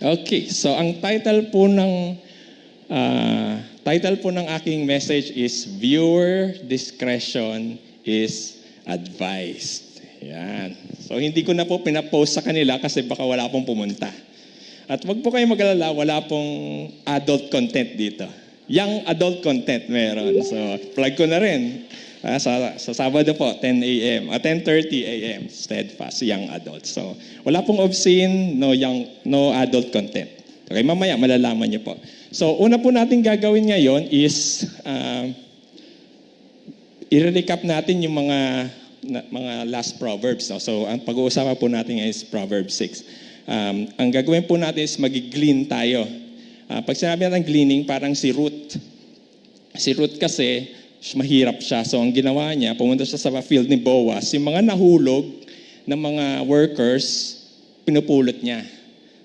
Okay, so ang title po ng aking message is Viewer Discretion is Advised. Yan. So hindi ko na po pinapost sa kanila kasi baka wala pong pumunta. At wag po kayo mag-alala, wala pong adult content dito. Young adult content meron. So plug ko na rin. Sa Sabado po, 10 a.m. 10:30 a.m. Steadfast, young adult. So, wala pong obscene, no adult content. Okay, mamaya malalaman niyo po. So, una po natin gagawin ngayon is i-recap natin yung mga last Proverbs. No? So, ang pag-uusapan po natin is Proverbs 6. Ang gagawin po natin is mag-glean tayo. Pag sinabi natin gleaning, parang si Ruth. Si Ruth kasi, mahirap siya. So, ang ginawa niya, pumunta siya sa field ni Boaz. Yung mga nahulog ng mga workers, pinupulot niya.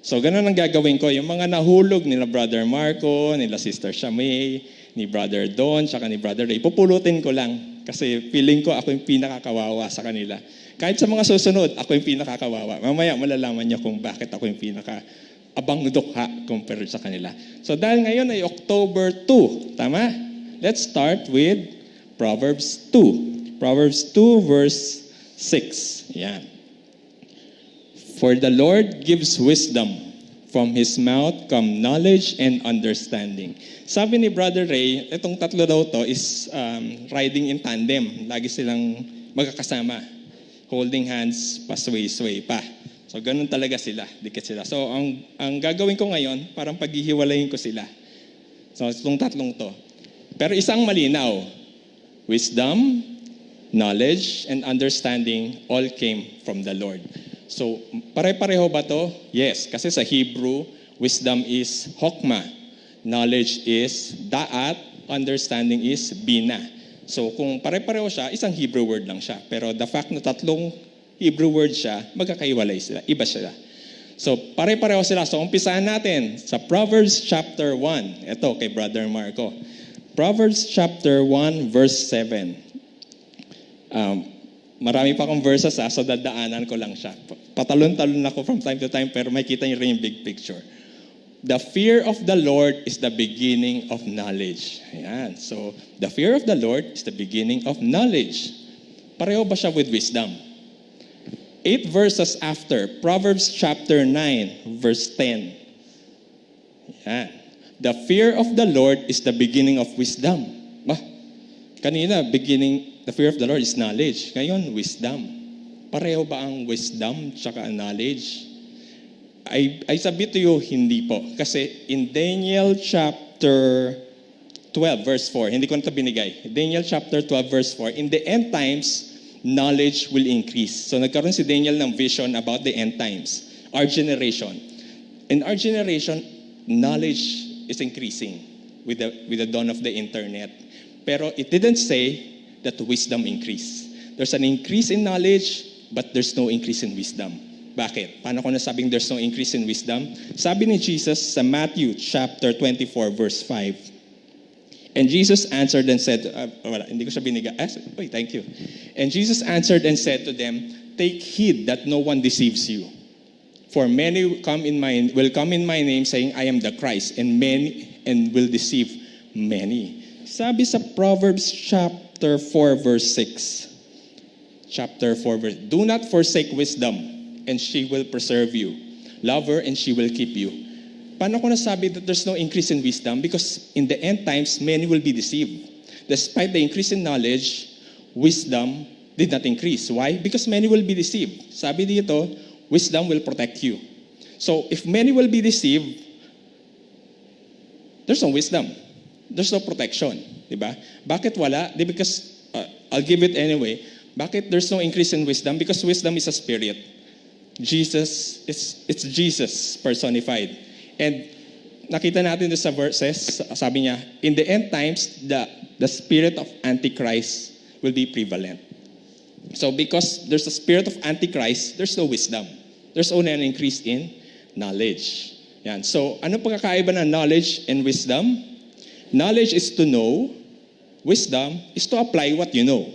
So, ganun ang gagawin ko. Yung mga nahulog nila Brother Marco, nila Sister Shamay, ni Brother Don, saka ni Brother Ray, pupulutin ko lang. Kasi feeling ko ako yung pinakakawawa sa kanila. Kahit sa mga susunod, ako yung pinakakawawa. Mamaya malalaman niyo kung bakit ako yung abang dukha compared sa kanila. So, dahil ngayon ay October 2, tama? Let's start with Proverbs 2. Proverbs 2 verse 6. Yan. For the Lord gives wisdom. From His mouth come knowledge and understanding. Sabi ni Brother Ray, itong tatlo daw to is riding in tandem. Lagi silang magkakasama. Holding hands, pasway-sway pa. So, ganun talaga sila. Dikit sila. So, ang gagawin ko ngayon, parang paghihiwalayin ko sila. So, itong tatlong to. Pero isang malinaw, wisdom, knowledge, and understanding all came from the Lord. So, pare-pareho ba to? Yes, kasi sa Hebrew, wisdom is hokmah, knowledge is da'at, understanding is bina. So, kung pare-pareho siya, isang Hebrew word lang siya. Pero the fact na tatlong Hebrew word siya, magkakaiwalay sila, iba sila. So, pare-pareho sila. So, umpisahan natin sa Proverbs chapter 1. Ito, kay Brother Marco. Proverbs chapter 1 verse 7. Marami pa akong verses so dadaanan ko lang siya. Patalon-talon ako from time to time pero may kita niyo rin yung big picture. The fear of the Lord is the beginning of knowledge. Ayan. So, the fear of the Lord is the beginning of knowledge. Pareho ba siya with wisdom? 8 verses after, Proverbs chapter 9 verse 10. Ayan. The fear of the Lord is the beginning of wisdom. Kanina, the fear of the Lord is knowledge. Ngayon, wisdom. Pareho ba ang wisdom tsaka knowledge? I submit to you, hindi po. Kasi in Daniel chapter 12 verse 4, hindi ko na ito binigay. Daniel chapter 12 verse 4, in the end times, knowledge will increase. So nagkaroon si Daniel ng vision about the end times. Our generation. In our generation, knowledge is increasing with the dawn of the internet. Pero it didn't say that wisdom increase. There's an increase in knowledge, but there's no increase in wisdom. Bakit? Paano ko nasabing there's no increase in wisdom? Sabi ni Jesus sa Matthew chapter 24 verse 5. And Jesus answered and said, hindi ko siya binigay. Thank you. And Jesus answered and said to them, take heed that no one deceives you. For many will come in my name saying, I am the Christ, and will deceive many. Sabi sa Proverbs chapter 4 verse 6. Chapter 4 verse, do not forsake wisdom, and she will preserve you. Love her, and she will keep you. Paano ko nasabi that there's no increase in wisdom? Because in the end times, many will be deceived. Despite the increase in knowledge, wisdom did not increase. Why? Because many will be deceived. Sabi dito, wisdom will protect you. So, if many will be deceived, there's no wisdom. There's no protection. Diba? Bakit wala? Because, I'll give it anyway. Bakit there's no increase in wisdom? Because wisdom is a spirit. It's Jesus personified. And nakita natin sa verses, sabi niya, in the end times, the spirit of Antichrist will be prevalent. So because there's a spirit of Antichrist, there's no wisdom. There's only an increase in knowledge. Yan. So, ano pagkakaiba ng knowledge and wisdom? Knowledge is to know. Wisdom is to apply what you know.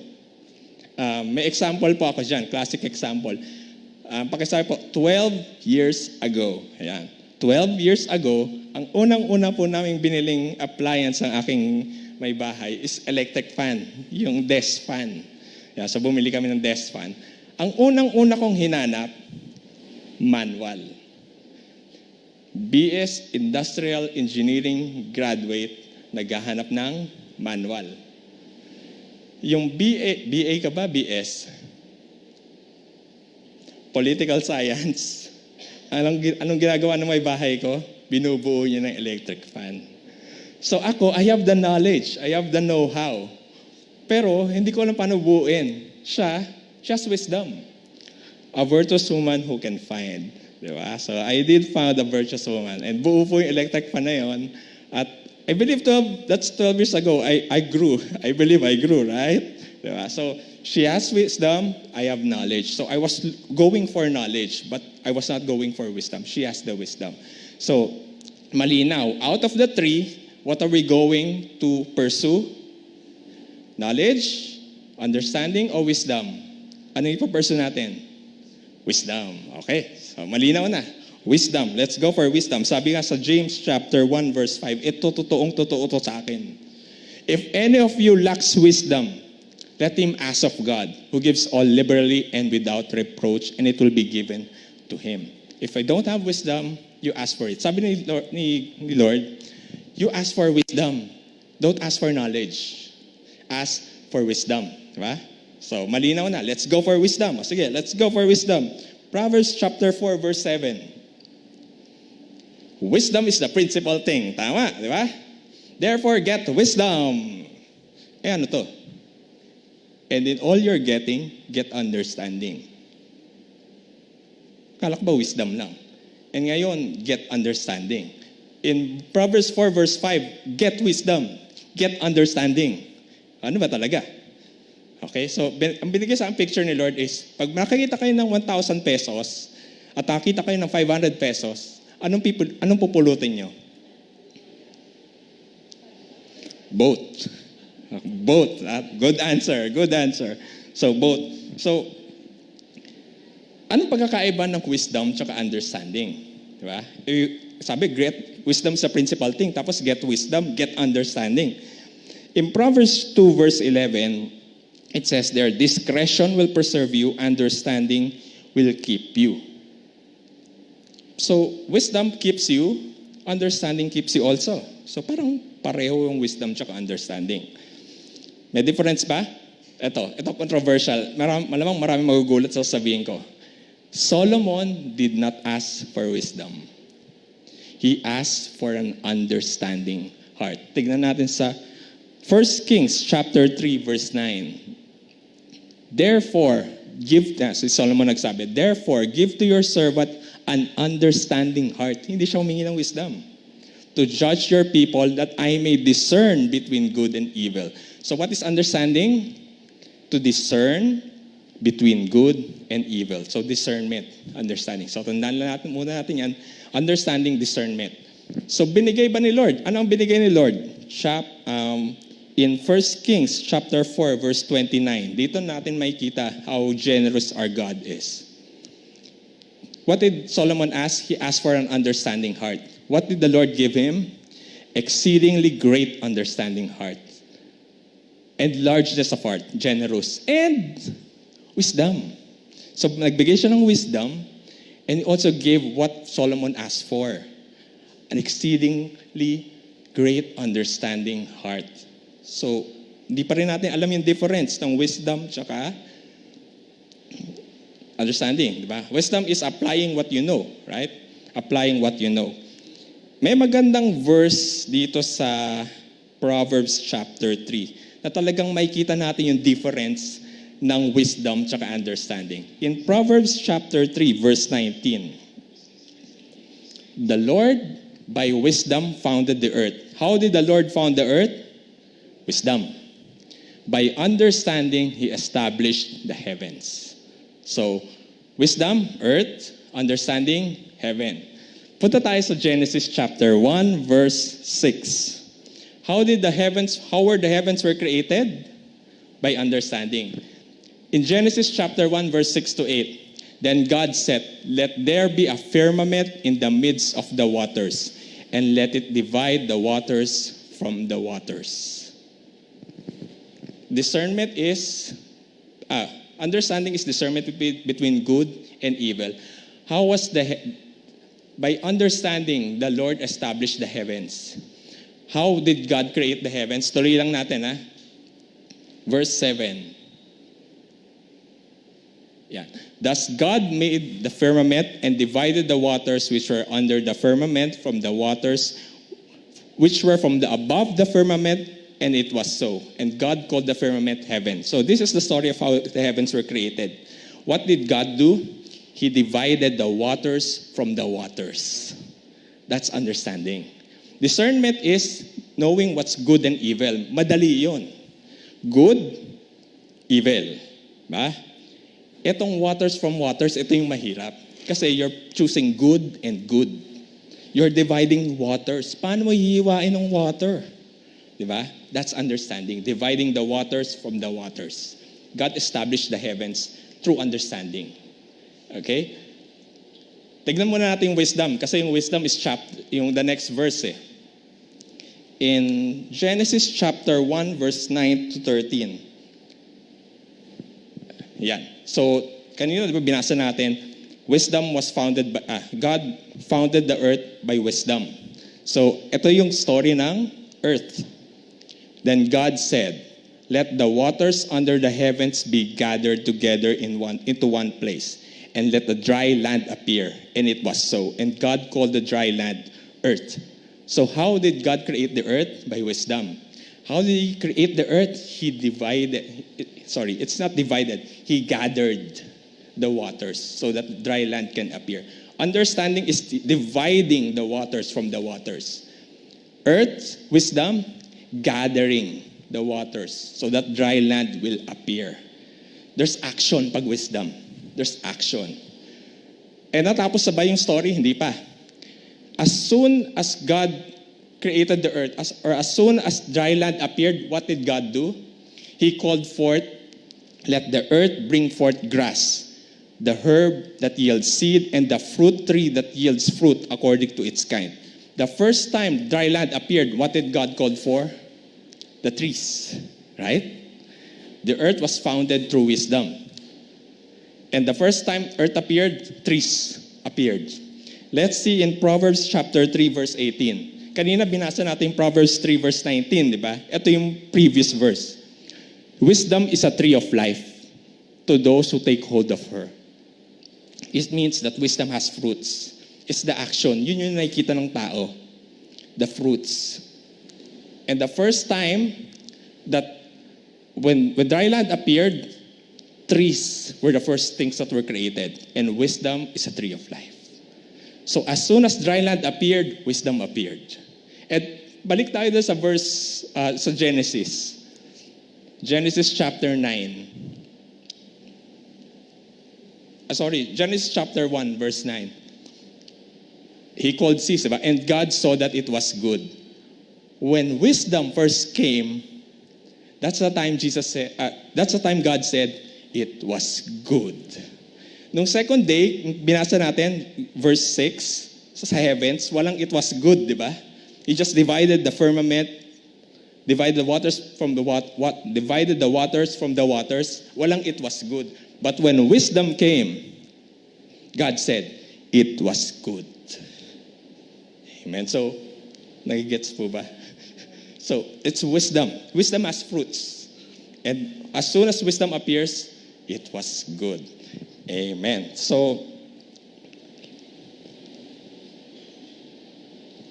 May example po ako dyan, classic example. Pakisabi po, 12 years ago. Ayan. 12 years ago, ang unang-una po naming biniling appliance ng aking may bahay is electric fan, yung desk fan. Yeah, so bumili kami ng desk fan. Ang unang-una kong hinanap, manual. BS Industrial Engineering graduate, naghahanap ng manual. Yung BA ka ba? BS? Political Science. Anong ginagawa ng may bahay ko? Binubuo niya ng electric fan. So ako, I have the knowledge, I have the know-how. Pero hindi ko alam paano buuin. Siya has wisdom. A virtuous woman who can find. Diba? So I did find a virtuous woman. And buo po yung electric fan na yun. At I believe that's 12 years ago. I grew. I believe I grew, right? Diba? So she has wisdom, I have knowledge. So I was going for knowledge, but I was not going for wisdom. She has the wisdom. So, malinaw. Out of the three, what are we going to pursue? Knowledge, understanding, or wisdom? Ano yung ipapursue natin? Wisdom. Okay. So, malinaw na. Wisdom. Let's go for wisdom. Sabi nga sa James chapter 1 verse 5, ito totoo to sa akin. If any of you lacks wisdom, let him ask of God, who gives all liberally and without reproach, and it will be given to him. If I don't have wisdom, you ask for it. Sabi ni Lord, you ask for wisdom. Don't ask for knowledge. Ask for wisdom. Diba? So, malinaw na. Let's go for wisdom. Sige, let's go for wisdom. Proverbs chapter 4 verse 7. Wisdom is the principal thing. Tama, di ba? Therefore, get wisdom. Ano to? And in all you're getting, get understanding. Kala ko ba wisdom lang? And ngayon, get understanding. In Proverbs 4 verse 5, get wisdom, get understanding. Ano ba talaga? Okay, so ang binigay sa picture ni Lord is, pag nakakita kayo ng 1,000 pesos at nakakita kayo ng 500 pesos, anong pupulutin nyo? Both. Both. Good answer. So, both. So, anong pagkakaiba ng wisdom tsaka understanding? Diba? Sabi, great wisdom sa principal thing. Tapos, get wisdom, get understanding. In Proverbs 2 verse 11, it says there, discretion will preserve you, understanding will keep you. So, wisdom keeps you, understanding keeps you also. So, parang pareho yung wisdom tsaka understanding. May difference ba? Ito controversial. Malamang maraming magugulat sa sabihin ko. Solomon did not ask for wisdom. He asked for an understanding heart. Tignan natin sa 1 Kings chapter 3 verse 9. Therefore, si Solomon nagsabi, therefore, give to your servant an understanding heart. Hindi siya humingi ng wisdom. To judge your people that I may discern between good and evil. So what is understanding? To discern between good and evil. So discernment, understanding. So tandaan muna natin yan, understanding, discernment. So binigay ba ni Lord? Ano ang binigay ni Lord? In 1 Kings chapter 4 verse 29, dito natin makikita how generous our God is. What did Solomon ask? He asked for an understanding heart. What did the Lord give him? Exceedingly great understanding heart. And largeness of heart, generous. And wisdom. So nagbigay siya ng wisdom and he also gave what Solomon asked for. An exceedingly great understanding heart. So, hindi pa rin natin alam yung difference ng wisdom tsaka understanding, di ba? Wisdom is applying what you know, right? Applying what you know. May magandang verse dito sa Proverbs chapter 3 na talagang makikita natin yung difference ng wisdom tsaka understanding. In Proverbs chapter 3 verse 19, the Lord by wisdom founded the earth. How did the Lord found the earth? Wisdom. By understanding, He established the heavens. So, wisdom, earth, understanding, heaven. Punta tayo sa Genesis chapter 1 verse 6. How were the heavens were created? By understanding. In Genesis chapter 1 verse 6 to 8, Then God said, "Let there be a firmament in the midst of the waters, and let it divide the waters from the waters." Discernment is, understanding is discernment between good and evil. How was by understanding, the Lord established the heavens. How did God create the heavens? Tuloy lang natin, ha? Verse 7. Yeah. Thus God made the firmament and divided the waters which were under the firmament from the waters which were from the above the firmament, and it was so. And God called the firmament heaven. So this is the story of how the heavens were created. What did God do? He divided the waters from the waters. That's understanding. Discernment is knowing what's good and evil. Madali yun. Good, evil. Ba? Itong waters from waters, ito yung mahirap. Kasi you're choosing good and good. You're dividing waters. Paano mo hihiwain ng water? Diba? That's understanding. Dividing the waters from the waters. God established the heavens through understanding. Okay? Tignan muna natin yung wisdom. Kasi yung wisdom is yung the next verse eh. In Genesis chapter 1, verse 9 to 13. Yan. So, kanina diba binasa natin, wisdom was founded by, God founded the earth by wisdom. So, ito yung story ng earth. Then God said, "Let the waters under the heavens be gathered together into one place, and let the dry land appear." And it was so. And God called the dry land earth. So how did God create the earth? By wisdom. How did He create the earth? He it's not divided. He gathered the waters so that dry land can appear. Understanding is dividing the waters from the waters. Earth, wisdom, gathering the waters so that dry land will appear. There's action pag wisdom. There's action. Eh natapos sabay yung story? Hindi pa. As soon as God created the earth, as soon as dry land appeared, what did God do? He called forth, "Let the earth bring forth grass, the herb that yields seed, and the fruit tree that yields fruit according to its kind." The first time dry land appeared, what did God call for? The trees, right? The earth was founded through wisdom. And the first time earth appeared, trees appeared. Let's see in Proverbs chapter 3, verse 18. Kanina binasa natin Proverbs 3, verse 19, di ba? Ito yung previous verse. Wisdom is a tree of life to those who take hold of her. It means that wisdom has fruits. It's the action. Yun yung nakikita ng tao. The fruits. And the first time that when dry land appeared, trees were the first things that were created. And wisdom is a tree of life. So as soon as dry land appeared, wisdom appeared. At balik tayo doon sa verse, sa Genesis. Genesis chapter 9. Genesis chapter 1, verse 9. He called seas, diba? And God saw that it was good. When wisdom first came, that's the time God said, it was good. Nung second day, binasa natin, verse 6, sa heavens, walang it was good, di ba? He just divided the firmament, divided the waters from the waters. Walang it was good. But when wisdom came, God said, it was good. Amen. So, nagigets po ba? So, it's wisdom. Wisdom has fruits. And as soon as wisdom appears, it was good. Amen. So,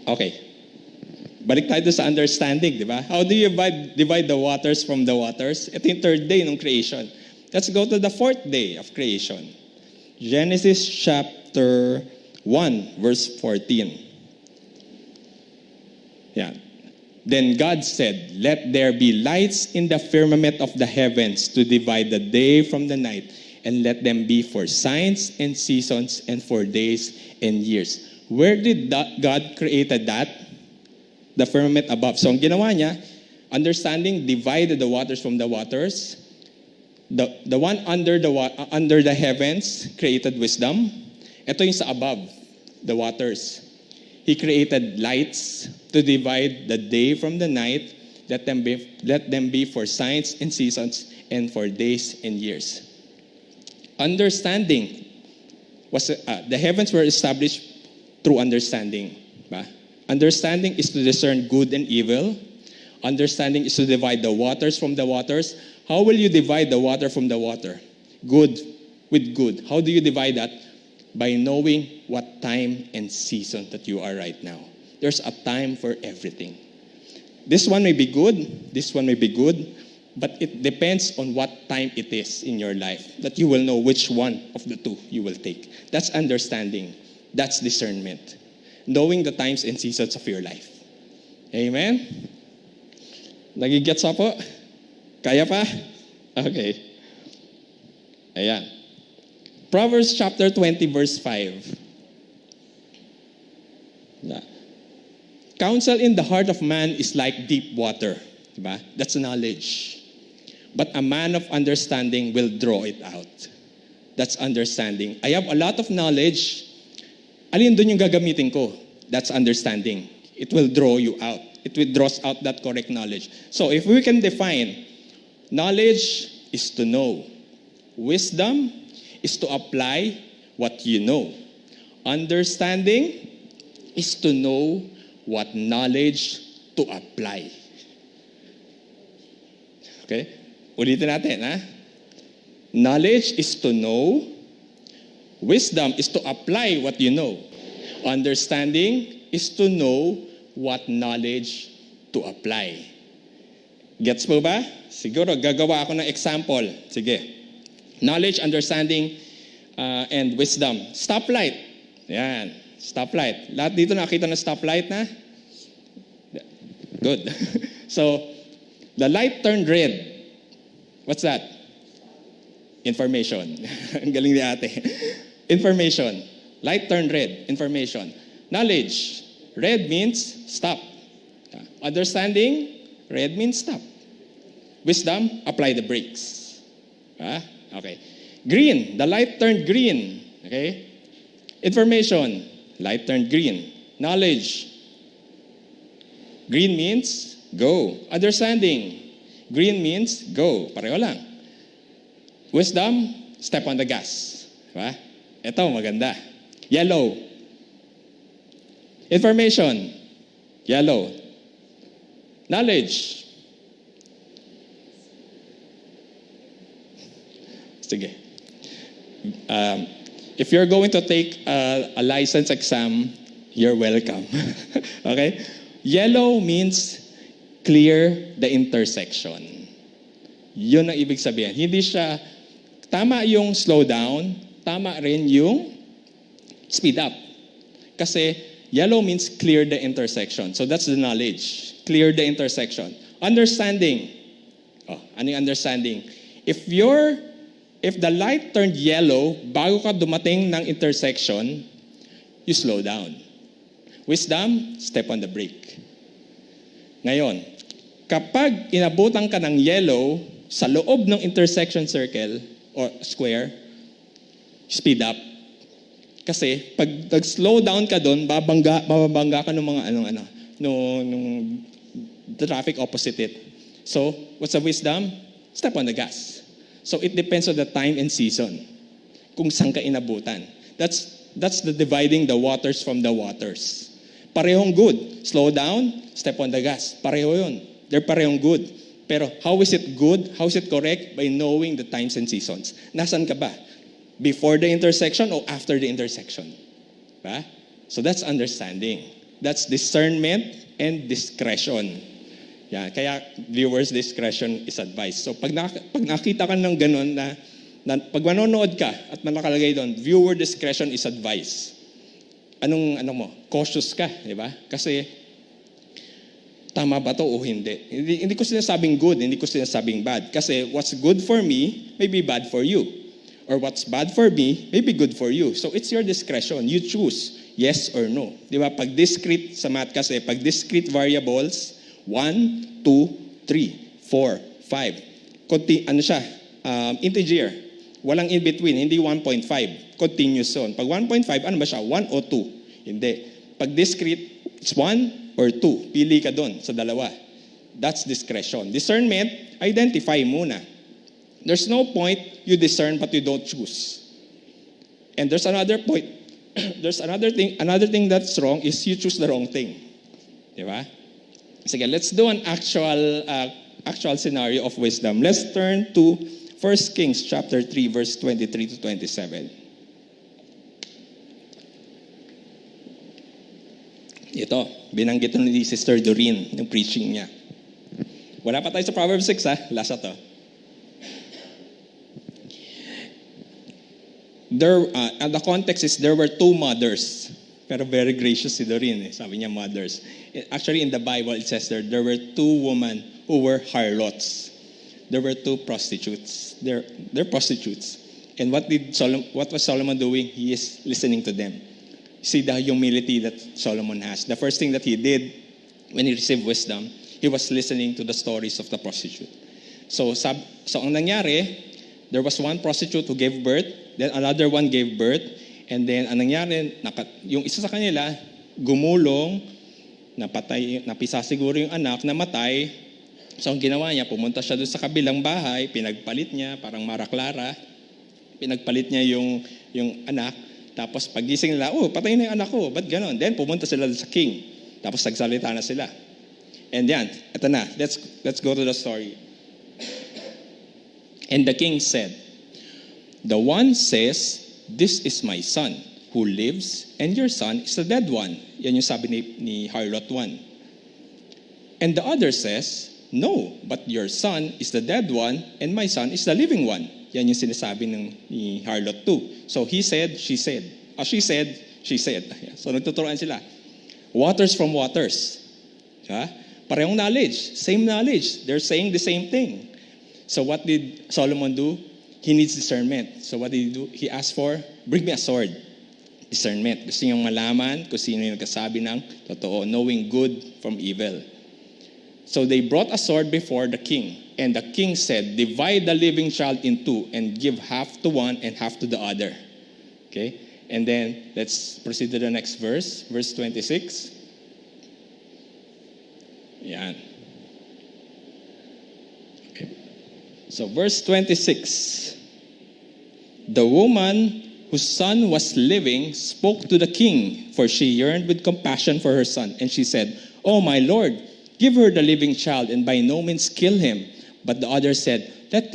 okay. Balik tayo sa understanding, di ba? How do you divide the waters from the waters? Ito yung third day ng creation. Let's go to the fourth day of creation. Genesis chapter 1, verse 14. Yeah. Then God said, "Let there be lights in the firmament of the heavens to divide the day from the night, and let them be for signs and seasons and for days and years." Where did God created that? The firmament above. So ang ginawa niya, understanding, divided the waters from the waters. The one under the heavens created wisdom. Ito yung sa above, the waters. He created lights to divide the day from the night. Let them be for signs and seasons and for days and years. Understanding was the heavens were established through understanding. Ba? Understanding is to discern good and evil. Understanding is to divide the waters from the waters. How will you divide the water from the water? Good with good. How do you divide that? By knowing what time and season that you are right now. There's a time for everything. This one may be good, this one may be good, but it depends on what time it is in your life that you will know which one of the two you will take. That's understanding. That's discernment. Knowing the times and seasons of your life. Amen? Nagigets po? Kaya pa? Okay. Ayan. Proverbs chapter 20 verse 5. Counsel in the heart of man is like deep water. Diba? That's knowledge. But a man of understanding will draw it out. That's understanding. I have a lot of knowledge. Alin doon yung gagamitin ko? That's understanding. It will draw you out. It will draw out that correct knowledge. So if we can define, knowledge is to know. Wisdom is to apply what you know. Understanding is to know what knowledge to apply. Okay? Ulitin natin, ha? Knowledge is to know. Wisdom is to apply what you know. Understanding is to know what knowledge to apply. Gets po ba? Siguro, gagawa ako ng example. Sige. Knowledge, understanding, and wisdom. Stoplight. Yan. Stoplight. Lahat dito nakita ng stoplight na? Good. So, the light turned red. What's that? Information. Ang galing ni ate. Information. Light turned red. Information. Knowledge. Red means stop. Understanding. Red means stop. Wisdom. Apply the brakes. Okay. Green. The light turned green. Okay. Information. Light turned green. Knowledge. Green means go. Understanding. Green means go. Pareho lang. Wisdom, step on the gas. Diba? Ito, maganda. Yellow. Information. Yellow. Knowledge. Sige. If you're going to take a license exam, you're welcome. Okay? Yellow means clear the intersection. Yun ang ibig sabihin. Hindi siya, tama yung slow down, tama rin yung speed up. Kasi yellow means clear the intersection. So that's the knowledge. Clear the intersection. Understanding. Ano yung understanding? If the light turned yellow, bago ka dumating ng intersection, you slow down. Wisdom, step on the brake. Ngayon, kapag inabutan ka ng yellow sa loob ng intersection circle or square, speed up. Kasi pag nag-slow down ka doon, babangga ka ng mga nung traffic opposite it. So, what's the wisdom? Step on the gas. So it depends on the time and season kung saan ka inabutan. That's the dividing the waters from the waters. Parehong good. Slow down, step on the gas. Pareho yun. They're parehong good. Pero how is it good? How is it correct? By knowing the times and seasons. Nasaan ka ba? Before the intersection or after the intersection? Ba? So that's understanding. That's discernment and discretion. Yan. Kaya viewers' discretion is advised. So pag nakita ka ng ganun na pag manonood ka at nakalagay doon, viewer discretion is advised. Cautious ka, di ba? Kasi, tama ba to o hindi? Hindi ko sinasabing good, hindi ko sinasabing bad. Kasi what's good for me may be bad for you. Or what's bad for me may be good for you. So it's your discretion. You choose yes or no. Di ba? Pag discrete, sa math kasi, pag discrete variables, 1, 2, 3, 4, 5. integer. Walang in between, hindi 1.5. Continuous yun. Pag 1.5, ano ba siya? 1 o 2? Hindi. Pag discrete, it's 1 or 2. Pili ka doon sa dalawa. That's discretion. Discernment, identify muna. There's no point you discern but you don't choose. And there's another point. There's another thing that's wrong is you choose the wrong thing. Di ba? Sige, let's do an actual scenario of wisdom. Let's turn to 1 Kings chapter 3 verse 23 to 27. Ito, binanggit ni Sister Doreen yung preaching niya. Wala pa tayo sa Proverbs 6 ha, lasa to. The context is there were two mothers. Pero very gracious si Doreen. Sabi niya mothers. Actually, in the Bible, it says there were two women who were harlots. There were two prostitutes. They're prostitutes. And what was Solomon doing? He is listening to them. See the humility that Solomon has. The first thing that he did when he received wisdom, he was listening to the stories of the prostitute. So ang nangyari, there was one prostitute who gave birth, then another one gave birth, and then ang nangyari, yung isa sa kanila, gumulong, napisa siguro yung anak, namatay. So ang ginawa niya, pumunta siya doon sa kabilang bahay, pinagpalit niya, parang Mara Clara, pinagpalit niya yung anak, tapos pagising nila, patay na yung anak ko, ba't ganon? Then pumunta sila sa king, tapos nagsalita na sila. And yan, eto na, let's go to the story. And the king said, the one says, this is my son who lives, and your son is the dead one. Yan yung sabi ni Harlot 1. And the other says, no, but your son is the dead one, and my son is the living one. Yan yung sinasabi ni Harlot 2. So he said, she said. She said, she said. So nagtuturuan sila. Waters from waters. Parehong knowledge, same knowledge. They're saying the same thing. So what did Solomon do? He needs discernment. So what did he do? He asked for, bring me a sword. Discernment. Gusto niyang malaman kung sino yung nagkasabi ng totoo, knowing good from evil. So they brought a sword before the king. And the king said, divide the living child in two and give half to one and half to the other. Okay? And then let's proceed to the next verse. Verse 26. Yan. Okay. So verse 26. The woman whose son was living spoke to the king, for she yearned with compassion for her son. And she said, oh my lord, give her the living child and by no means kill him. But the other said, let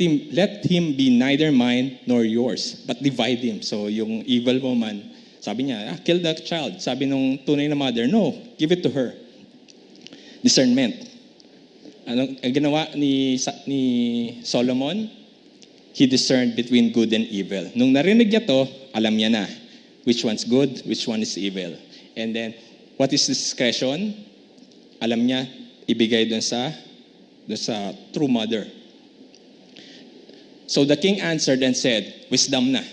him be neither mine nor yours, but divide him. So yung evil woman, sabi niya, kill the child. Sabi nung tunay na mother, no, give it to her. Discernment. Ang ginawa ni Solomon? He discerned between good and evil. Nung narinig niya to, alam niya na which one's good, which one is evil. And then, what is discretion? Alam niya, ibigay dun sa true mother. So the king answered and said, wisdom na.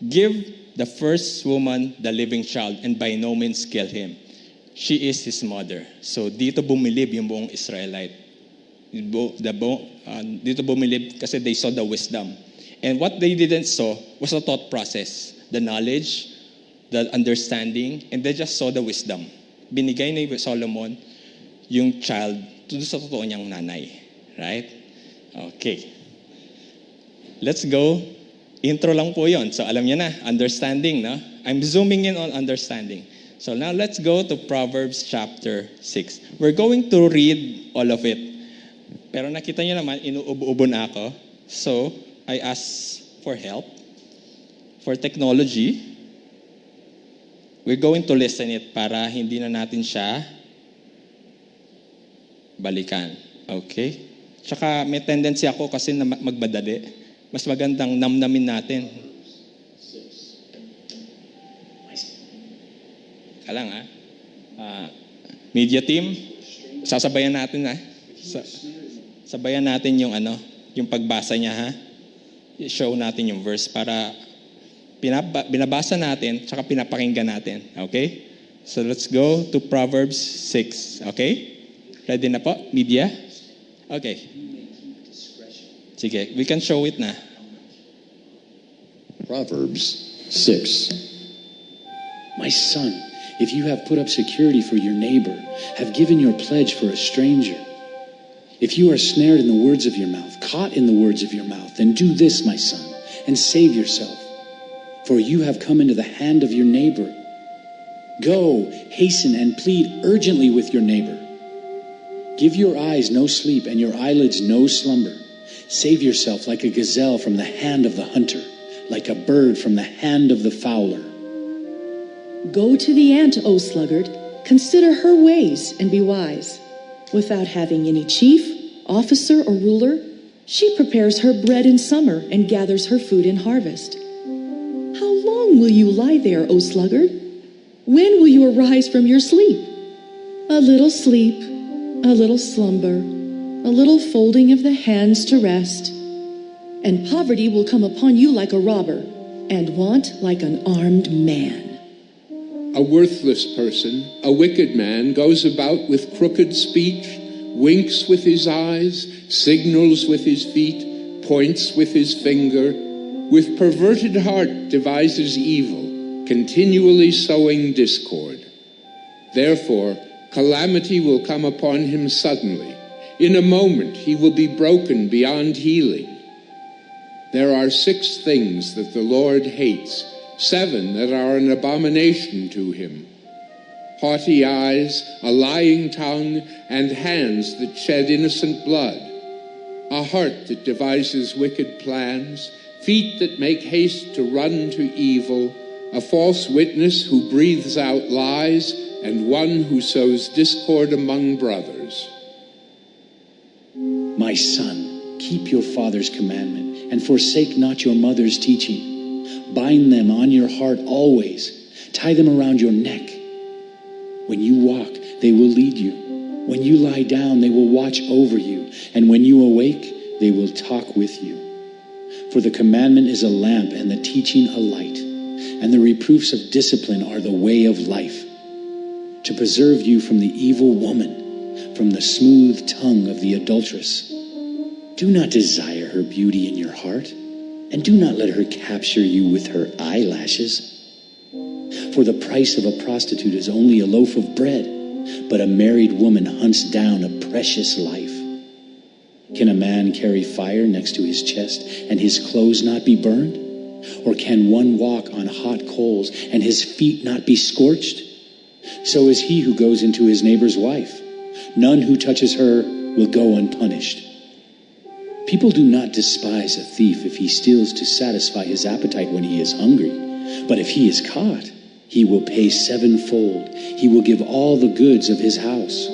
Give the first woman the living child and by no means kill him. She is his mother. So dito bumilib yung buong Israelite. Dito bumilib kasi they saw the wisdom. And what they didn't saw was the thought process, the knowledge, the understanding, and they just saw the wisdom. Binigay ni Solomon yung child doon sa totoo niyang nanay. Right? Okay. Let's go. Intro lang po yon. So alam niya na, understanding, no? I'm zooming in on understanding. So now let's go to Proverbs chapter 6. We're going to read all of it. Pero nakita niyo naman, inuubo-ubo na ako. So, I ask for help. For technology, we're going to listen it para hindi na natin siya balikan. Okay? Tsaka may tendency ako kasi na magbadali. Mas magandang namnamin natin. Kalang media team, sasabayan natin sabayan natin yung yung pagbasa niya I-show natin yung verse para binabasa natin tsaka pinapakinggan natin. Okay? So let's go to Proverbs 6. Okay? Ready na po? Media? Okay. Sige, we can show it na. Proverbs 6. My son, if you have put up security for your neighbor, have given your pledge for a stranger, if you are snared in the words of your mouth, caught in the words of your mouth, then do this, my son, and save yourself. For you have come into the hand of your neighbor. Go, hasten and plead urgently with your neighbor. Give your eyes no sleep and your eyelids no slumber. Save yourself like a gazelle from the hand of the hunter, like a bird from the hand of the fowler. Go to the ant, O sluggard, consider her ways and be wise. Without having any chief, officer, or ruler, she prepares her bread in summer and gathers her food in harvest. How long will you lie there, O sluggard? When will you arise from your sleep? A little sleep, a little slumber, a little folding of the hands to rest, and poverty will come upon you like a robber, and want like an armed man. A worthless person, a wicked man, goes about with crooked speech, winks with his eyes, signals with his feet, points with his finger, with perverted heart devises evil, continually sowing discord. Therefore, calamity will come upon him suddenly. In a moment he will be broken beyond healing. There are 6 things that the Lord hates, 7 that are an abomination to him: haughty eyes, a lying tongue, and hands that shed innocent blood, a heart that devises wicked plans, feet that make haste to run to evil, a false witness who breathes out lies, and one who sows discord among brothers. My son, keep your father's commandment, and forsake not your mother's teaching. Bind them on your heart always. Tie them around your neck. When you walk, they will lead you. When you lie down, they will watch over you. And when you awake, they will talk with you. For the commandment is a lamp, and the teaching a light. And the reproofs of discipline are the way of life, to preserve you from the evil woman, from the smooth tongue of the adulteress. Do not desire her beauty in your heart, and do not let her capture you with her eyelashes. For the price of a prostitute is only a loaf of bread, but a married woman hunts down a precious life. Can a man carry fire next to his chest and his clothes not be burned? Or can one walk on hot coals and his feet not be scorched? So is he who goes into his neighbor's wife. None who touches her will go unpunished. People do not despise a thief if he steals to satisfy his appetite when he is hungry. But if he is caught, he will pay 7-fold. He will give all the goods of his house.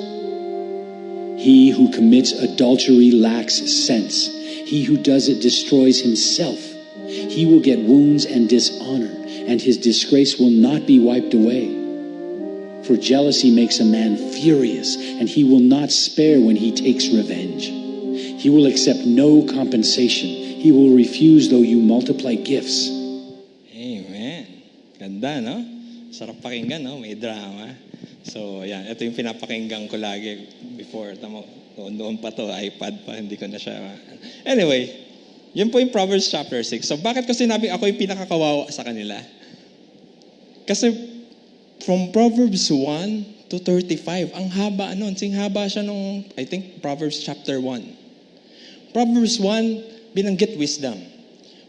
He who commits adultery lacks sense. He who does it destroys himself. He will get wounds and dishonor, and his disgrace will not be wiped away. For jealousy makes a man furious, and he will not spare when he takes revenge. He will accept no compensation. He will refuse though you multiply gifts. Amen. Ganda, no? Sarap pakinggan, no? May drama. So, yan. Ito yung pinapakinggan ko lagi before. Noon pa to, iPad pa, hindi ko na siya. Anyway, yun po yung Proverbs chapter 6. So, bakit ko sinabi ako yung pinakakawawa sa kanila? Kasi, from Proverbs 1 to 35, ang haba nun. Sing haba siya nung, I think, Proverbs chapter 1. Proverbs 1, binanggit wisdom.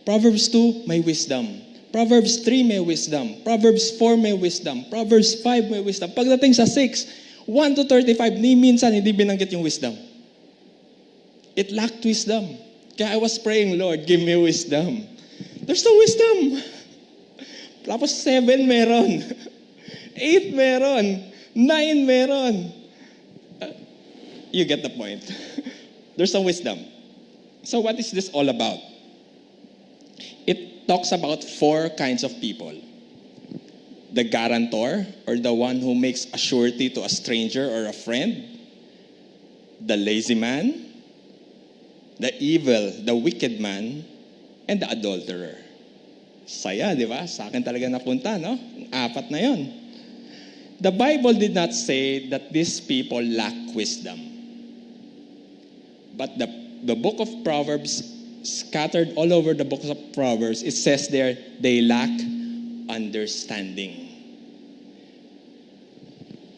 Proverbs 2, may wisdom. Proverbs 3, may wisdom. Proverbs 4, may wisdom. Proverbs 5, may wisdom. Pagdating sa 6, 1 to 35, ni minsan hindi binanggit yung wisdom. It lacked wisdom. Kaya I was praying, Lord, give me wisdom. There's no wisdom. Tapos 7 meron. 8 meron. 9 meron. You get the point. There's no wisdom. So what is this all about? It talks about 4 kinds of people. The guarantor, or the one who makes a surety to a stranger or a friend. The lazy man. The evil, the wicked man. And the adulterer. Saya, di ba? Sa akin talaga napunta, no? 4 na yon. The Bible did not say that these people lack wisdom. But the book of Proverbs scattered all over the book of Proverbs, it says there, they lack understanding.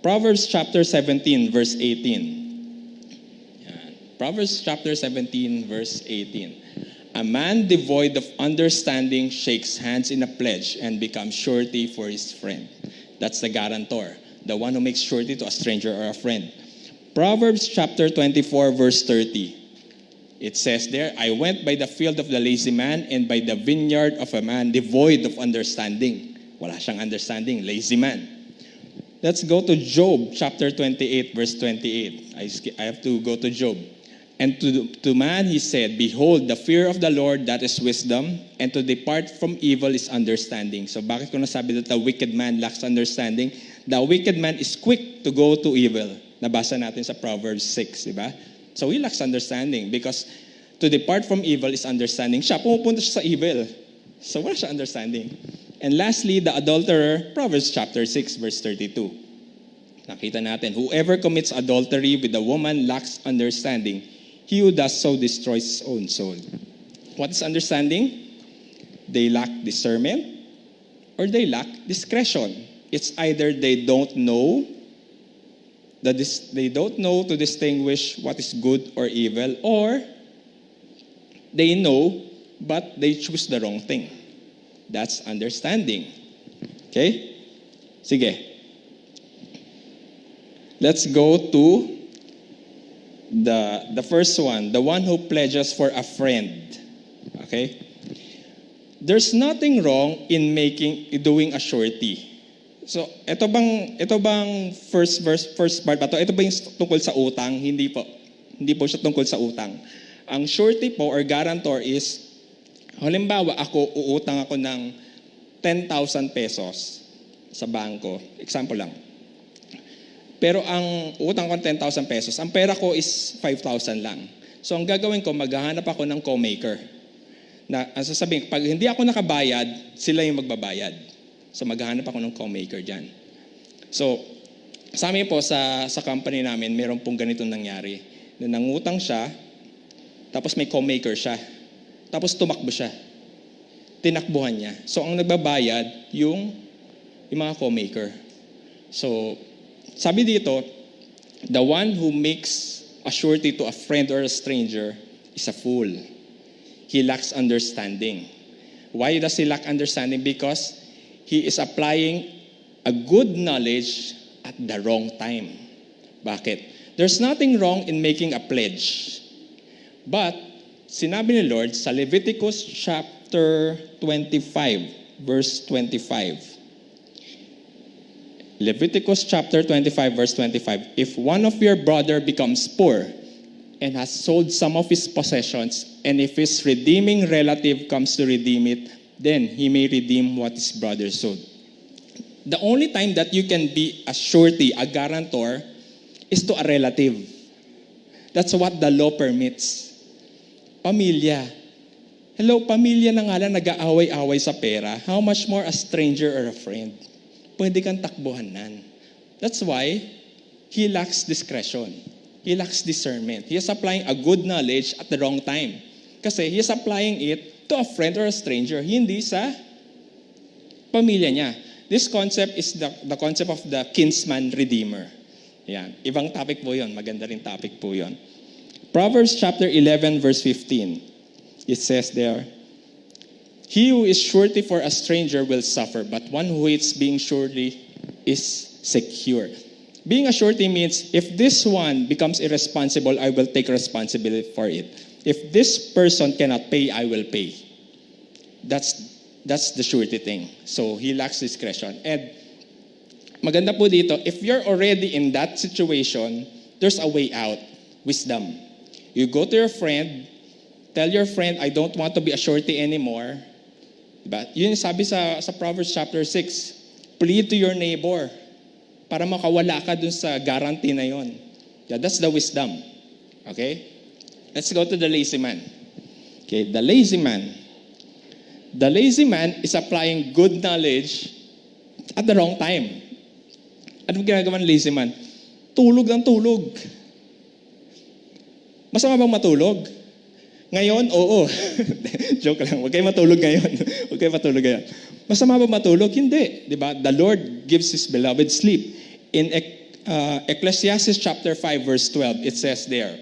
Proverbs chapter 17, verse 18. Yan. Proverbs chapter 17, verse 18. A man devoid of understanding shakes hands in a pledge and becomes surety for his friend. That's the guarantor, the one who makes surety to a stranger or a friend. Proverbs chapter 24, verse 30. It says there, I went by the field of the lazy man and by the vineyard of a man devoid of understanding. Wala siyang understanding, lazy man. Let's go to Job chapter 28, verse 28. I have to go to Job. And to man he said, behold, the fear of the Lord, that is wisdom, and to depart from evil is understanding. So bakit ko nasabi that the wicked man lacks understanding? The wicked man is quick to go to evil. Nabasa natin sa Proverbs 6, di ba? So he lacks understanding because to depart from evil is understanding. Siya, pumupunta siya sa evil. So wala siya understanding. And lastly, the adulterer, Proverbs chapter 6, verse 32. Nakita natin, whoever commits adultery with a woman lacks understanding. He who does so destroys his own soul. What is understanding? They lack discernment or they lack discretion. It's either they don't know to distinguish what is good or evil, or they know but they choose the wrong thing. That's understanding. Okay? Sige. Let's go to the first one, the one who pledges for a friend. Okay? There's nothing wrong in doing a surety. So, ito bang first part ba to? Ito ba yung tungkol sa utang? Hindi po. Hindi po siya tungkol sa utang. Ang surety po or guarantor is, halimbawa uutang ako ng 10,000 pesos sa bangko. Example lang. Pero ang utang ko ng 10,000 pesos, ang pera ko is 5,000 lang. So ang gagawin ko, maghahanap ako ng co-maker. Ang sasabihin, pag hindi ako nakabayad, sila yung magbabayad. So maghahanap ako ng co-maker dyan. So sa amin po, sa company namin, meron pong ganitong nangyari. Na nangutang siya, tapos may co-maker siya. Tapos tumakbo siya. Tinakbuhan niya. So ang nagbabayad, yung mga co-maker. So sabi dito, the one who makes a surety to a friend or a stranger is a fool. He lacks understanding. Why does he lack understanding? Because he is applying a good knowledge at the wrong time. Bakit? There's nothing wrong in making a pledge. But, sinabi ni Lord sa Leviticus chapter 25, verse 25. Leviticus chapter 25, verse 25. If one of your brother becomes poor and has sold some of his possessions, and if his redeeming relative comes to redeem it, then he may redeem what his brother sold. The only time that you can be a surety, a guarantor, is to a relative. That's what the law permits. Pamilya. Hello, pamilya na nga lang nag-aaway-away sa pera. How much more a stranger or a friend? Pwede kang takbuhanan. That's why he lacks discretion. He lacks discernment. He is applying a good knowledge at the wrong time. Kasi he is applying it to a friend or a stranger, hindi sa pamilya niya. This concept is the concept of the kinsman redeemer. Yan. Ibang topic po yun. Maganda rin topic po yun. Proverbs chapter 11, verse 15. It says there, he who is surety for a stranger will suffer, but one who hates being surety is secure. Being a surety means if this one becomes irresponsible, I will take responsibility for it. If this person cannot pay, I will pay. That's the surety thing. So he lacks discretion. And maganda po dito, if you're already in that situation, there's a way out. Wisdom. You go to your friend, tell your friend, I don't want to be a surety anymore. Diba? Yun yung sabi sa Proverbs chapter 6. Plead to your neighbor para makawala ka dun sa guarantee na yun. Yeah, that's the wisdom. Okay? Let's go to the lazy man. Okay, the lazy man. The lazy man is applying good knowledge at the wrong time. Anong ginagawa ng lazy man? Tulog ng tulog. Masama bang matulog? Ngayon, oo. Joke lang. Huwag kayo matulog ngayon. Huwag kayo matulog ngayon. Masama ba matulog? Hindi. Di ba? The Lord gives His beloved sleep. In Ecclesiastes chapter 5 verse 12, it says there,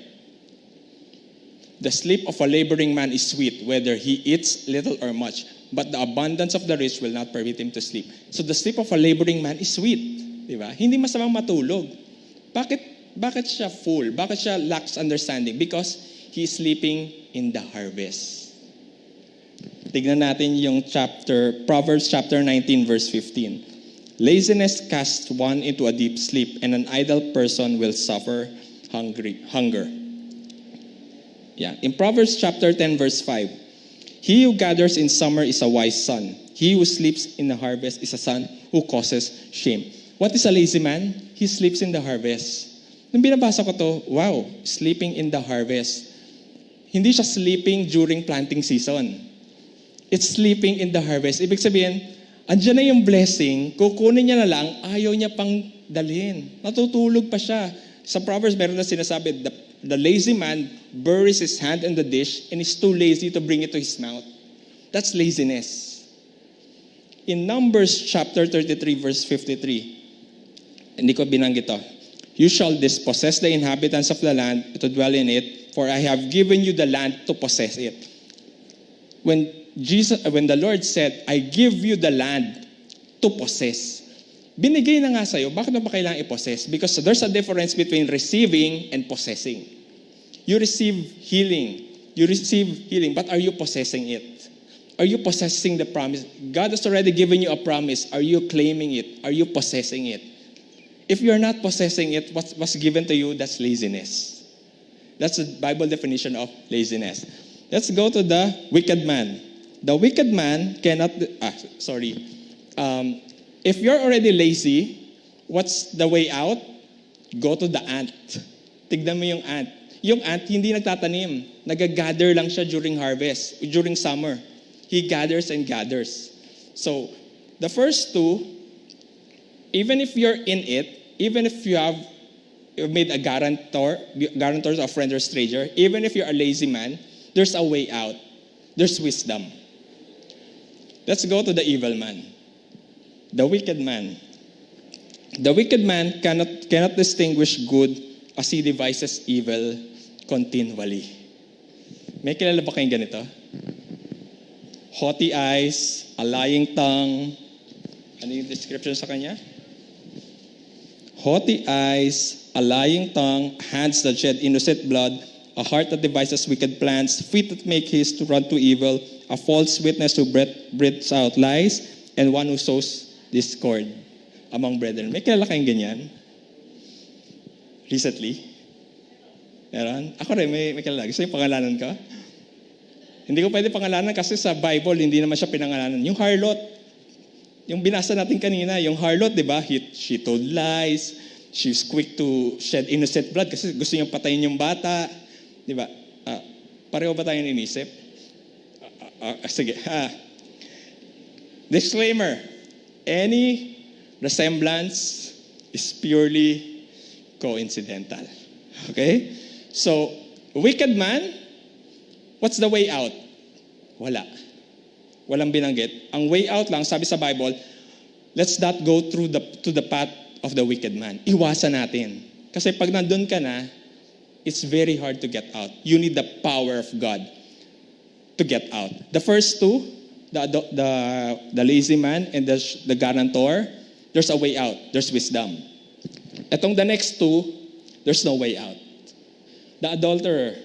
the sleep of a laboring man is sweet, whether he eats little or much. But the abundance of the rich will not permit him to sleep. So the sleep of a laboring man is sweet. Di ba? Hindi masamang matulog. Bakit siya full? Bakit siya lacks understanding? Because he is sleeping in the harvest. Tignan natin yung Proverbs chapter 19 verse 15. Laziness casts one into a deep sleep, and an idle person will suffer hunger. Yeah. In Proverbs chapter 10 verse 5, he who gathers in summer is a wise son. He who sleeps in the harvest is a son who causes shame. What is a lazy man? He sleeps in the harvest. Nung binabasa ko to, wow, sleeping in the harvest. Hindi siya sleeping during planting season. It's sleeping in the harvest. Ibig sabihin, andyan na yung blessing, kukunin niya na lang, ayaw niya pang dalhin. Natutulog pa siya. Sa Proverbs, meron na sinasabi, the lazy man buries his hand in the dish and is too lazy to bring it to his mouth. That's laziness. In Numbers chapter 33 verse 53, hindi ko binanggit to. You shall dispossess the inhabitants of the land to dwell in it, for I have given you the land to possess it. When the Lord said, I give you the land to possess, binigay na nga sa'yo, bakit mo pa kailangan i-possess? Because there's a difference between receiving and possessing. You receive healing, but are you possessing it? Are you possessing the promise? God has already given you a promise. Are you claiming it? Are you possessing it? If you're not possessing it, what's given to you, that's laziness. That's the Bible definition of laziness. Let's go to the wicked man. The wicked man cannot, if you're already lazy, what's the way out? Go to the ant. Tignan mo yung ant. Yung ant, hindi nagtatanim. Nag-gather lang siya during harvest, during summer. He gathers and gathers. So, the first two, even if you're in it, even if you've made a guarantor, a friend or stranger, even if you're a lazy man, there's a way out. There's wisdom. Let's go to the evil man. The wicked man. The wicked man cannot distinguish good as he devises evil continually. May kilala ba kayong ganito? Haughty eyes, a lying tongue. Ano yung description sa kanya? Haughty eyes, a lying tongue, hands that shed innocent blood, a heart that devises wicked plans, feet that make haste to run to evil, a false witness who breathes out lies, and one who sows discord among brethren. May kilala kayong ganyan? Recently? Meron? Ako rin, may kilala. Gusto yung pangalanan ka? Hindi ko pwede pangalanan kasi sa Bible, hindi naman siya pinangalanan. Yung harlot, yung binasa natin kanina, yung harlot, di ba? She told lies, she's quick to shed innocent blood kasi gusto niyang patayin yung bata. Di ba? Pareho ba tayong inisip? Sige. Disclaimer, any resemblance is purely coincidental. Okay? So, wicked man, what's the way out? Wala. Walang binanggit. Ang way out lang, sabi sa Bible, let's not go to the path of the wicked man. Iwasan natin. Kasi pag nandun ka na, it's very hard to get out. You need the power of God to get out. The first two, the lazy man and the guarantor, there's a way out. There's wisdom. Etong the next two, there's no way out. The adulterer.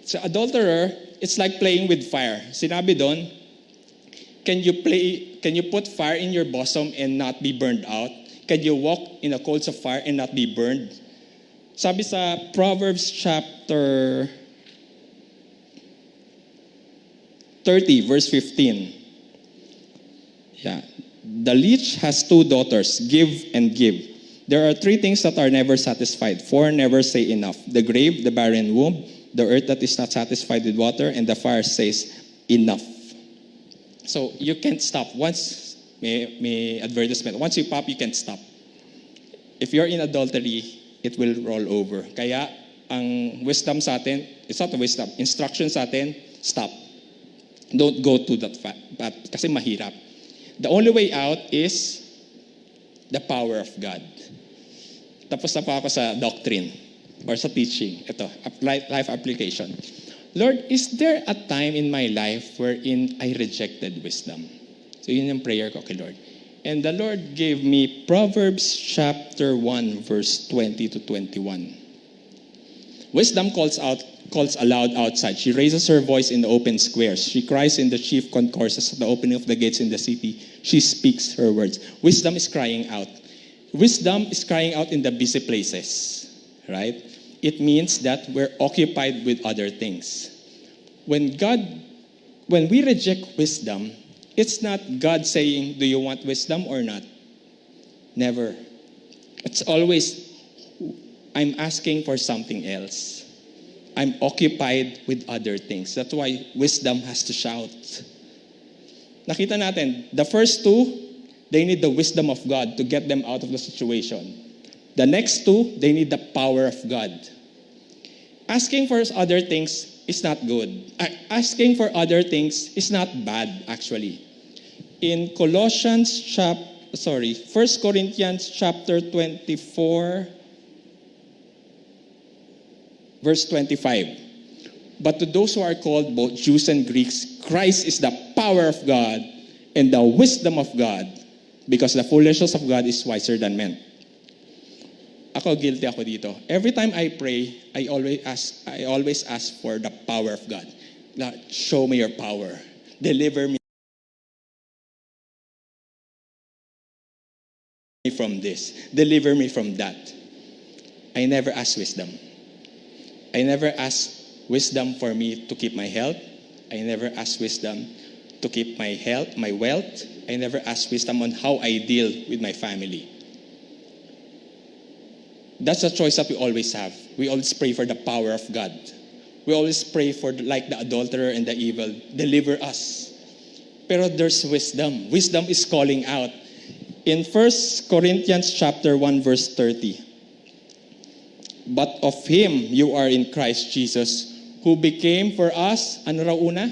So adulterer, it's like playing with fire. Sinabi doon, can you put fire in your bosom and not be burned out? Can you walk in the coals of fire and not be burned? Sabi sa Proverbs chapter 30, verse 15. Yeah. The leech has two daughters, give and give. There are three things that are never satisfied. Four never say enough. The grave, the barren womb, the earth that is not satisfied with water, and the fire says enough. So you can't stop. Once, may advertisement, once you pop, you can't stop. If you're in adultery, it will roll over. Kaya, ang wisdom sa atin, it's not a wisdom, instruction sa atin, stop. Don't go to that path kasi mahirap. The only way out is the power of God. Tapos na pa ako sa doctrine or sa teaching. Ito, life application. Lord, is there a time in my life wherein I rejected wisdom? So yun yung prayer ko kay Lord. And the Lord gave me Proverbs chapter 1 verse 20 to 21. Wisdom calls aloud outside. She raises her voice in the open squares. She cries in the chief concourses at the opening of the gates in the city. She speaks her words. Wisdom is crying out. Wisdom is crying out in the busy places, right? It means that we're occupied with other things. When we reject wisdom, it's not God saying, do you want wisdom or not? Never. It's always, I'm asking for something else. I'm occupied with other things. That's why wisdom has to shout. Nakita natin, the first two, they need the wisdom of God to get them out of the situation. The next two, they need the power of God. Asking for other things is not good. Asking for other things is not bad, actually. In 1 Corinthians chapter 24, verse 25. But to those who are called, both Jews and Greeks, Christ is the power of God and the wisdom of God, because the foolishness of God is wiser than men. Ako, guilty ako dito. Every time I pray, I always ask for the power of God. Lord, show me your power. Deliver me from this. Deliver me from that. I never ask wisdom. I never ask wisdom for me to keep my health. I never ask wisdom to keep my health, my wealth. I never ask wisdom on how I deal with my family. That's a choice that we always have. We always pray for the power of God. We always pray for, like the adulterer and the evil, deliver us. Pero there's wisdom. Wisdom is calling out. In 1 Corinthians chapter 1 verse 30, but of Him you are in Christ Jesus, who became for us, ano raw una?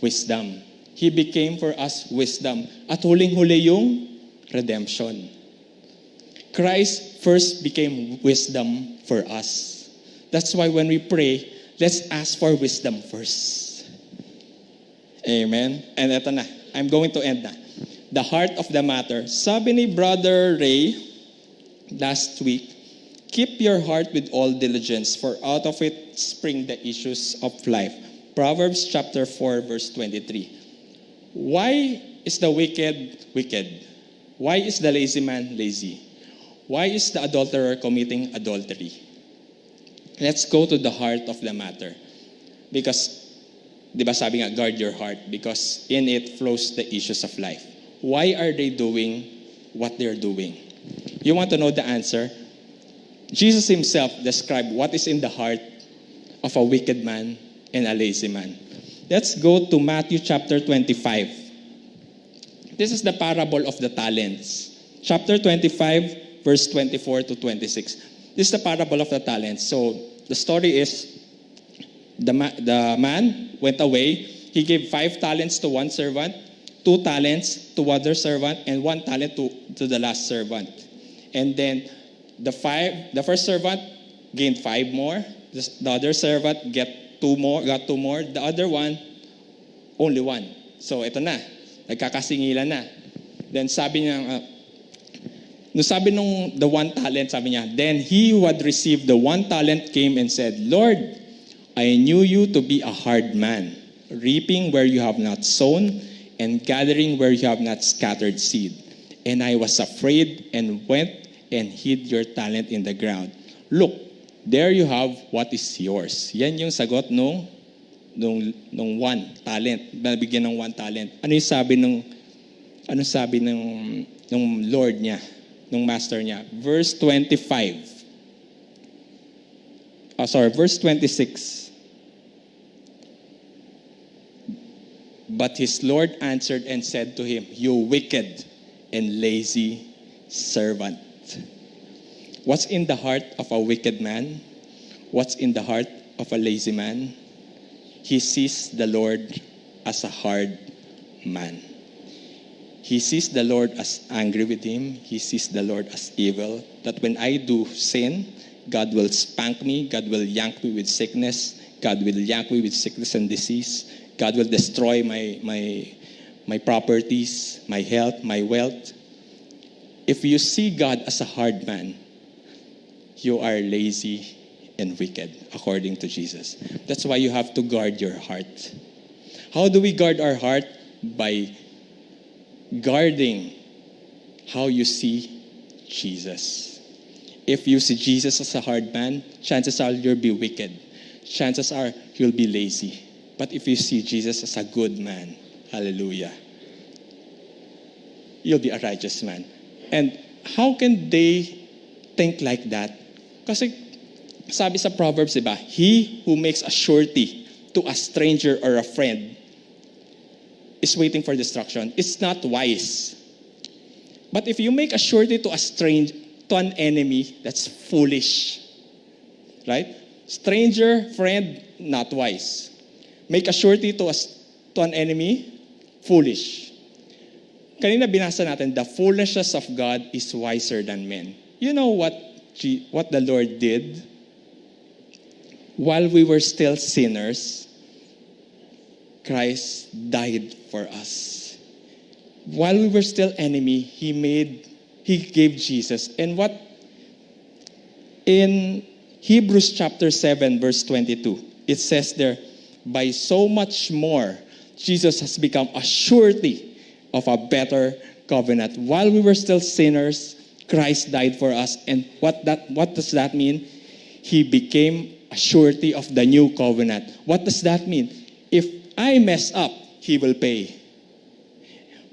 Wisdom. He became for us wisdom. At huling-huli yung redemption. Christ first became wisdom for us. That's why when we pray, let's ask for wisdom first. Amen? And eto na. I'm going to end na. The heart of the matter. Sabi ni Brother Ray last week, keep your heart with all diligence, for out of it spring the issues of life. Proverbs chapter 4 verse 23. Why is the wicked wicked? Why is the lazy man lazy? Why is the adulterer committing adultery? Let's go to the heart of the matter. Because, di ba sabi nga, guard your heart, because in it flows the issues of life. Why are they doing what they're doing? You want to know the answer? Jesus himself described what is in the heart of a wicked man and a lazy man. Let's go to Matthew chapter 25. This is the parable of the talents. Chapter 25, verse 24 to 26. This is the parable of the talents. So the story is the man went away. He gave 5 talents to one servant, 2 talents to other servant, and 1 talent to the last servant. And then the first servant gained 5 more. The other servant got 2 more. The other one, only 1. So ito na, nagkakasingilan na. Then sabi niya, sabi nung the 1 talent, sabi niya, then he who had received the 1 talent came and said, Lord, I knew you to be a hard man, reaping where you have not sown, and gathering where you have not scattered seed. And I was afraid and went and hid your talent in the ground. Look, there you have what is yours. Yan yung sagot nung 1 talent. Nabigyan ng 1 talent. Ano sabi nung Lord niya, nung master niya? Verse 26. But his Lord answered and said to him, you wicked and lazy servant. What's in the heart of a wicked man? what's in the heart of a lazy man? He sees the Lord as a hard man. He sees the Lord as angry with him. He sees the Lord as evil. That when I do sin, God will spank me. God will yank me with sickness. God will yank me with sickness and disease. God will destroy my properties, my health, my wealth. If you see God as a hard man, you are lazy and wicked, according to Jesus. That's why you have to guard your heart. How do we guard our heart? By guarding how you see Jesus. If you see Jesus as a hard man, chances are you'll be wicked. Chances are you'll be lazy. But if you see Jesus as a good man, hallelujah, you'll be a righteous man. And how can they think like that? Kasi sabi sa Proverbs, diba, he who makes a surety to a stranger or a friend is waiting for destruction. It's not wise. But if you make a surety to an enemy, that's foolish. Right? Stranger, friend, not wise. Make a surety to an enemy, foolish. Kanina binasa natin, the foolishness of God is wiser than men. You know what the Lord did? While we were still sinners, Christ died for us. While we were still enemy, He gave Jesus. And what in Hebrews chapter 7, verse 22, it says there, by so much more, Jesus has become a surety of a better covenant. While we were still sinners, Christ died for us. And what does that mean? He became a surety of the new covenant. What does that mean? If I mess up, He will pay.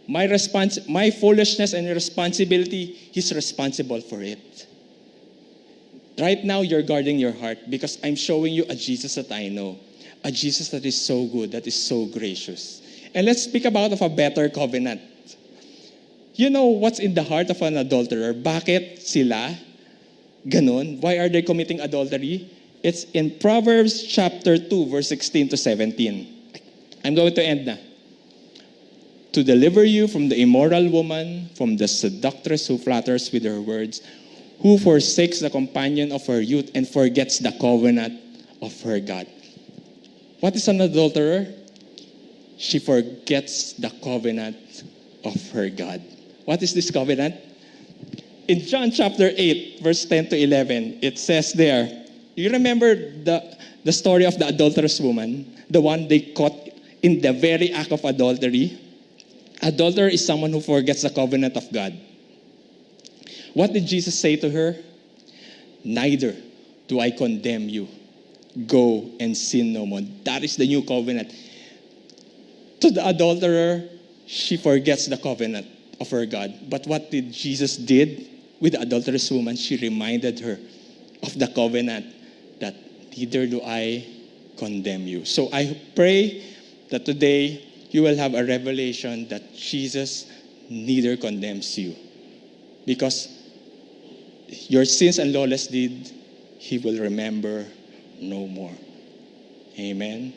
My foolishness and responsibility, He's responsible for it. Right now, you're guarding your heart because I'm showing you a Jesus that I know. A Jesus that is so good, that is so gracious. And let's speak about of a better covenant. You know what's in the heart of an adulterer? Bakit sila ganun? Why are they committing adultery? It's in Proverbs chapter 2, verse 16 to 17. I'm going to end na. To deliver you from the immoral woman, from the seductress who flatters with her words, who forsakes the companion of her youth and forgets the covenant of her God. What is an adulterer? She forgets the covenant of her God. What is this covenant? In John chapter 8, verse 10 to 11, it says there, you remember the story of the adulterous woman, the one they caught in the very act of adultery? Adulterer is someone who forgets the covenant of God. What did Jesus say to her? Neither do I condemn you. Go and sin no more. That is the new covenant. To the adulterer, she forgets the covenant of her God. But what did Jesus did with the adulterous woman? She reminded her of the covenant that neither do I condemn you. So I pray that today you will have a revelation that Jesus neither condemns you. Because your sins and lawless deed, He will remember no more. Amen.